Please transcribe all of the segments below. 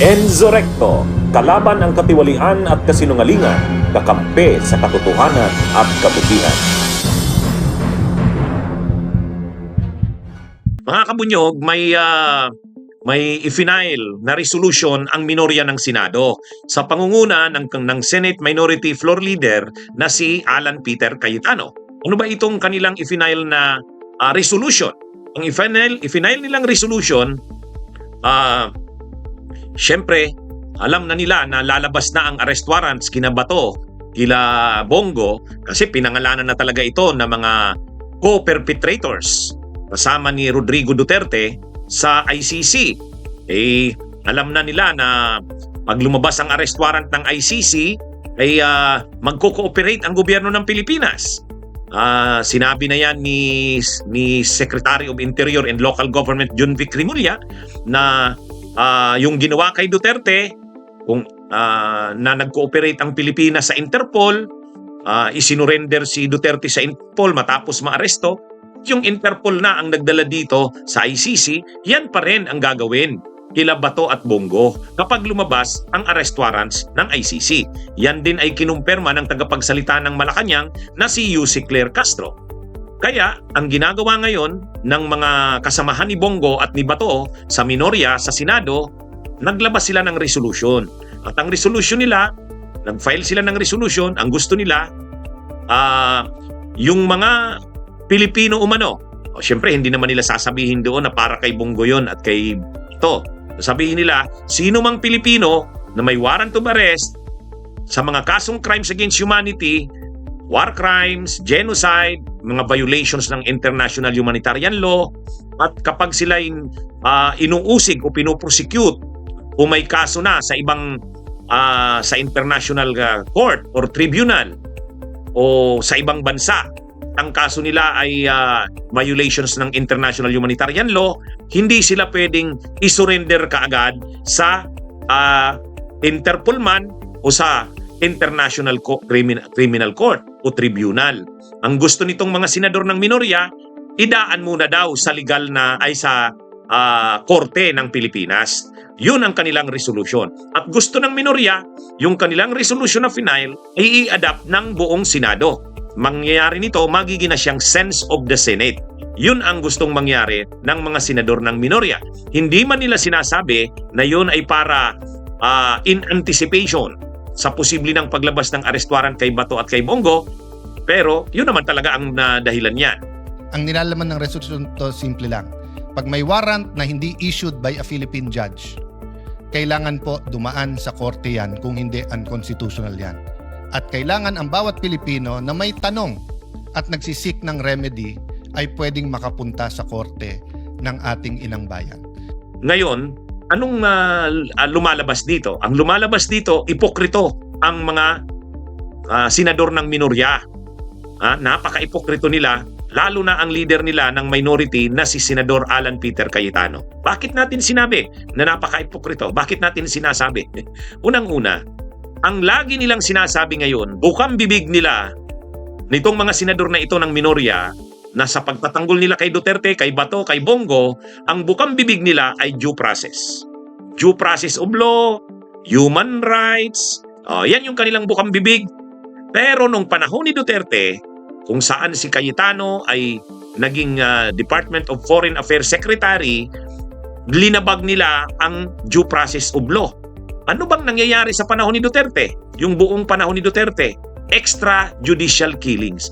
Enzo Recto, kalaban ang katiwalian at kasinungalingan, kakampi sa katotohanan at kabutihan. Mga kabunyog, may ifinail na resolution ang minorya ng Senado sa pangunguna ng Senate Minority Floor Leader na si Alan Peter Cayetano. Ano ba itong kanilang ifinail na resolution? Ang ifinail nilang resolution, syempre, alam na nila na lalabas na ang arrest warrants kina Bato, kila Bongo, kasi pinangalanan na talaga ito ng mga co-perpetrators kasama ni Rodrigo Duterte sa ICC. Alam na nila na pag lumabas ang arrest warrant ng ICC, magko-cooperate ang gobyerno ng Pilipinas. Sinabi na yan ni Secretary of Interior and Local Government John Vic Rimulya na yung ginawa kay Duterte, na nag-cooperate ang Pilipinas sa Interpol, isinurrender si Duterte sa Interpol matapos maaresto, yung Interpol na ang nagdala dito sa ICC, yan pa rin ang gagawin kila Bato at Bongo kapag lumabas ang arrest warrants ng ICC. Yan din ay kinumpirma ng tagapagsalita ng Malacanang na si Yussi Claire Castro. Kaya ang ginagawa ngayon ng mga kasamahan ni Bongo at ni Bato sa minorya sa Senado, naglabas sila ng resolution. At ang resolution nila, nag-file sila ng resolution, ang gusto nila, yung mga Pilipino umano. Siyempre, hindi naman nila sasabihin doon na para kay Bongo yon at kay Bato. Sabihin nila, sino mang Pilipino na may warrant of arrest sa mga kasong crimes against humanity, war crimes, genocide, mga violations ng international humanitarian law, at kapag sila inuusig o pinoprosecute o may kaso na sa ibang sa international court or tribunal o sa ibang bansa, ang kaso nila ay violations ng international humanitarian law, hindi sila pwedeng isurrender kaagad sa Interpol man o sa International Criminal Court o Tribunal. Ang gusto nitong mga senador ng minorya, idaan muna daw sa legal na ay sa korte ng Pilipinas. Yun ang kanilang resolution. At gusto ng minorya, yung kanilang resolution na final ay i-adapt ng buong Senado. Mangyayari nito, magiging na siyang sense of the Senate. Yun ang gustong mangyari ng mga senador ng minorya. Hindi man nila sinasabi na yun ay para in anticipation sa posible ng paglabas ng arrest warrant kay Bato at kay Bongo, pero yun naman talaga ang dahilan niyan. Ang nilalaman ng resolution to simple lang. Pag may warrant na hindi issued by a Philippine judge, kailangan po dumaan sa korte yan, kung hindi unconstitutional yan. At kailangan ang bawat Pilipino na may tanong at nagsisik ng remedy ay pwedeng makapunta sa korte ng ating inang bayan. Ngayon, anong lumalabas dito? Ang lumalabas dito, ipokrito ang mga senador ng minorya. Napaka-ipokrito nila, lalo na ang leader nila ng minority na si Senador Alan Peter Cayetano. Bakit natin sinabi na napaka-ipokrito? Bakit natin sinasabi? Unang-una, ang lagi nilang sinasabi ngayon, bukang bibig nila nitong mga senador na ito ng minorya na sa pagtatanggol nila kay Duterte, kay Bato, kay Bongo, ang bukang bibig nila ay due process. Due process of law, human rights, yan yung kanilang bukang bibig. Pero nung panahon ni Duterte, kung saan si Cayetano ay naging Department of Foreign Affairs Secretary, linabag nila ang due process of law. Ano bang nangyayari sa panahon ni Duterte? Yung buong panahon ni Duterte, extrajudicial killings.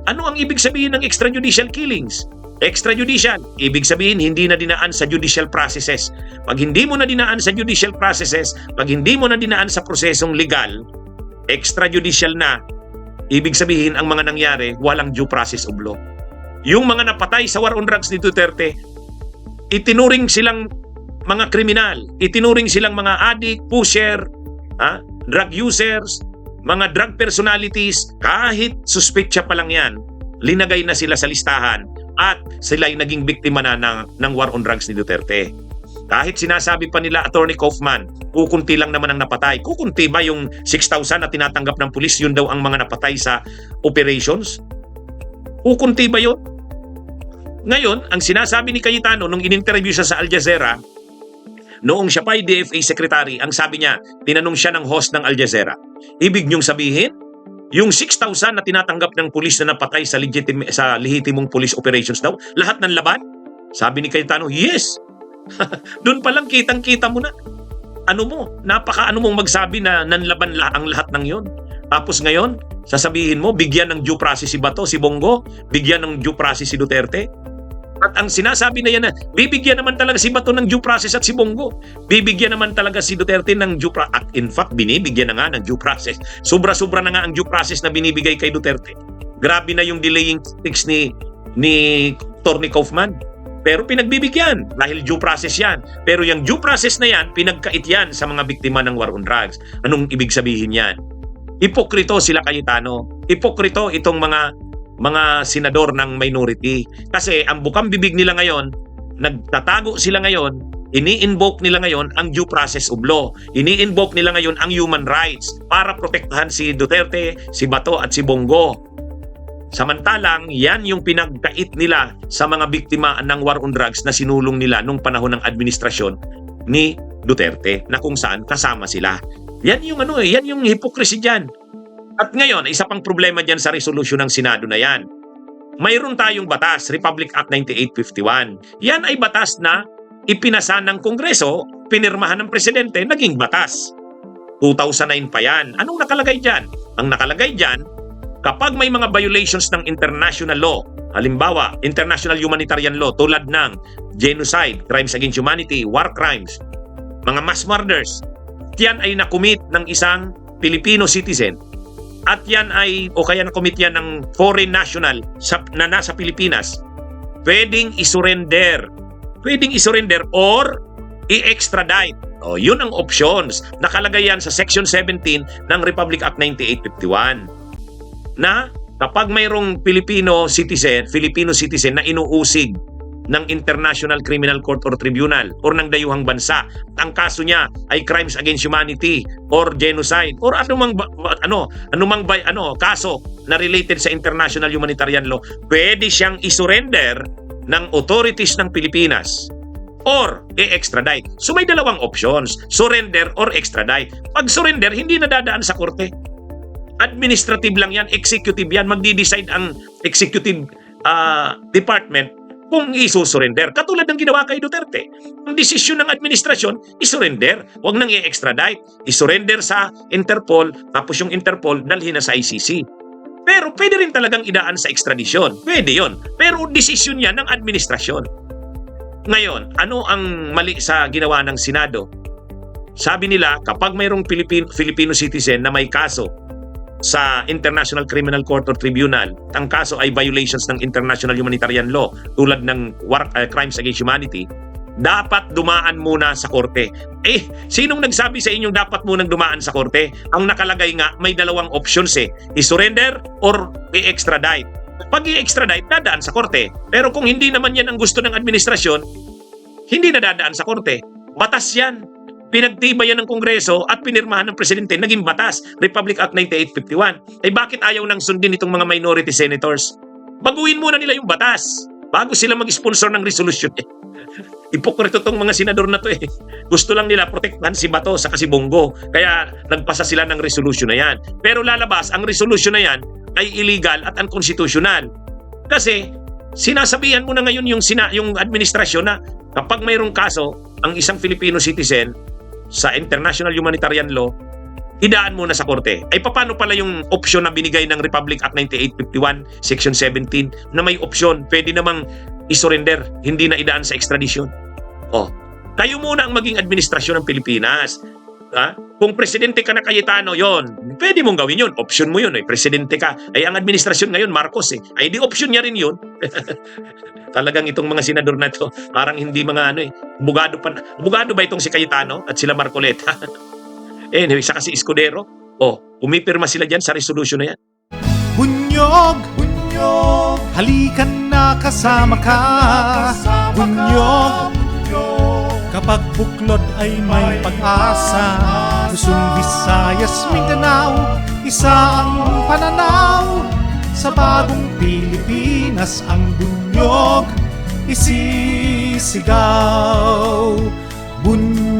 Ano ang ibig sabihin ng extrajudicial killings? Extrajudicial, ibig sabihin hindi na dinaan sa judicial processes. Pag hindi mo na dinaan sa judicial processes, pag hindi mo na dinaan sa prosesong legal, extrajudicial na. Ibig sabihin ang mga nangyari, walang due process of law. Yung mga napatay sa war on drugs ni Duterte, itinuring silang mga kriminal, itinuring silang mga addict, pusher, drug users, mga drug personalities, kahit suspectya pa lang yan, linagay na sila sa listahan at sila ay naging biktima na ng war on drugs ni Duterte. Kahit sinasabi pa nila, Attorney Kaufman, kukunti lang naman ang napatay. Kukunti ba yung 6,000 na tinatanggap ng pulis, yun daw ang mga napatay sa operations? Kukunti ba yun? Ngayon, ang sinasabi ni Cayetano nung in-interview siya sa Al Jazeera, Noong siya pa ay DFA Secretary, ang sabi niya, tinanong siya ng host ng Al Jazeera, ibig niyong sabihin, yung 6,000 na tinatanggap ng pulis na napatay sa lehitimong police operations daw, lahat ng laban? Sabi ni Cayetano, yes. Doon pa lang kitang-kita mo na. Ano mong magsabi na nanlaban ang lahat ng yon. Tapos ngayon, sasabihin mo, bigyan ng due process si Bato, si Bongo, bigyan ng due process si Duterte. At ang sinasabi na yan na, bibigyan naman talaga si Bato ng due process at si Bongo. Bibigyan naman talaga si Duterte ng due process. At in fact, binibigyan na nga ng due process. Sobra-sobra na nga ang due process na binibigay kay Duterte. Grabe na yung delaying tactics ni Torny Kaufman. Pero pinagbibigyan dahil due process yan. Pero yung due process na yan, pinagkait yan sa mga biktima ng war on drugs. Anong ibig sabihin yan? Hipokrito sila Cayetano. Hipokrito itong mga senador ng minority. Kasi ang bukang bibig nila ngayon, nagtatago sila ngayon, ini-invoke nila ngayon ang due process of law. Ini-invoke nila ngayon ang human rights para protektahan si Duterte, si Bato at si Bongo. Samantalang, yan yung pinagkait nila sa mga biktima ng war on drugs na sinulong nila nung panahon ng administrasyon ni Duterte na kung saan kasama sila. Yan yung hypocrisy dyan. At ngayon, isa pang problema dyan sa resolusyon ng Senado na yan. Mayroon tayong batas, Republic Act 9851. Yan ay batas na ipinasa ng Kongreso, pinirmahan ng Presidente, naging batas. 2009 pa yan. Anong nakalagay dyan? Ang nakalagay dyan, kapag may mga violations ng international law, halimbawa, international humanitarian law tulad ng genocide, crimes against humanity, war crimes, mga mass murders, yan ay nakumit ng isang Filipino citizen at yan ay, o kaya nakumit yan ng foreign national na nasa Pilipinas, pwedeng isurrender or i-extradite. O, yun ang options. Nakalagay yan sa Section 17 ng Republic Act 9851. Na kapag mayroong Filipino citizen na inuusig ng International Criminal Court or Tribunal or ng dayuhang bansa, ang kaso niya ay crimes against humanity or genocide or anumang kaso na related sa international humanitarian law, pwede siyang isurrender ng authorities ng Pilipinas or i-extradite. So may dalawang options, surrender or extradite. Pag surrender, hindi nadadaan sa korte. Administrative lang yan, executive yan. Magdi-decide ang executive department kung isusurrender. Katulad ng ginawa kay Duterte. Ang desisyon ng administrasyon, isurrender. Huwag nang i-extradite. Isurrender sa Interpol, tapos yung Interpol dalhin na sa ICC. Pero pwede rin talagang idaan sa extradition. Pwede yon. Pero desisyon yan ng administrasyon. Ngayon, ano ang mali sa ginawa ng Senado? Sabi nila, kapag mayroong Filipino citizen na may kaso sa International Criminal Court or Tribunal, ang kaso ay violations ng international humanitarian law tulad ng crimes against humanity, dapat dumaan muna sa korte. Sinong nagsabi sa inyong dapat munang dumaan sa korte? Ang nakalagay nga, may dalawang options i-surrender or i-extradite. Pag i-extradite, dadaan sa korte. Pero kung hindi naman yan ang gusto ng administrasyon, hindi na dadaan sa korte. Batas yan. Pinagtibay yan ng Kongreso at pinirmahan ng Presidente, naging batas, Republic Act 9851. Bakit ayaw nang sundin itong mga minority senators? Baguhin muna nila yung batas bago sila mag-sponsor ng resolution. Ipokrito tong mga senador na to Gusto lang nila protektahan si Bato sa si Bongo. Kaya nagpasa sila ng resolution na yan. Pero lalabas, ang resolution na yan ay illegal at unconstitutional. Kasi sinasabihan mo na ngayon yung administrasyon na kapag mayroong kaso, ang isang Filipino citizen sa international humanitarian law, idaan muna sa korte. Paano pala yung option na binigay ng Republic Act 9851, Section 17, na may option, pwede namang isurrender, hindi na idaan sa extradition. Kayo muna ang maging administrasyon ng Pilipinas. Kung presidente ka na Cayetano, yon, pwede mong gawin yun. Option mo yun. Presidente ka. Ang administrasyon ngayon, Marcos di option niya rin yun. Talagang itong mga senador na ito, parang hindi mga abogado ba itong si Cayetano at sila Marcoleta? Anyway, saka si Escudero. Pumipirma sila dyan sa resolution na yan. Bunyog, halikan na kasama ka. Bunyog, kapag buklod ay may pag-asa. Luzon, Visayas, Mindanao, isa ang pananaw. Sa bagong Pilipinas ang bunyog isisigaw. Bunyog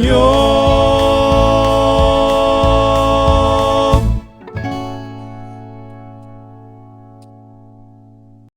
Diyos.